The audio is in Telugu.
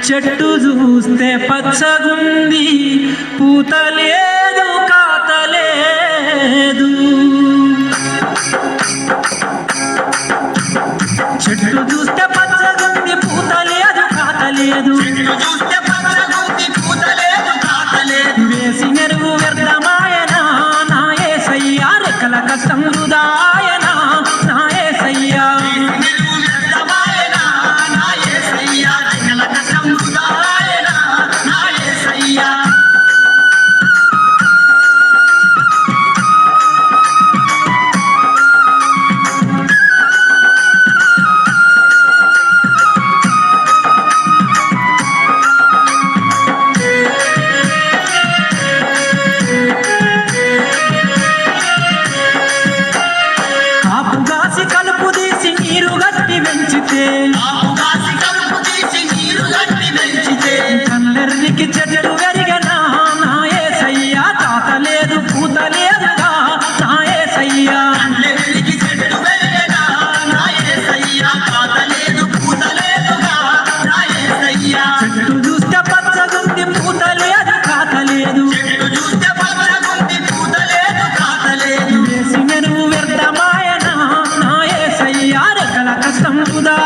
చెట్టు చూస్తే పచ్చగుంది, పూత లేదు కాత లేదు. చెట్టు చూస్తే పచ్చగుంది, పూత లేదు కాత లేదు. వేసి నెరువు వ్యర్థమాయనా నా యేసయ్యా, రెక్కల కష్టం వృధాయనా నా యేసయ్యా. కలుపు తీసి నీరు గట్టి పెంచితే కన్నెర్రికి చెట్టు పెరిగనా నా యేసయ్యా, తాత లేదు పూత లేదుగా నా యేసయ్యా. చెట్టు చూస్తే పచ్చగుంది, పూత లేదు కాత లేదు. వేసి మెరుగు వ్యర్థమాయనా నా యేసయ్యా, రెక్కల కష్టం వృధా.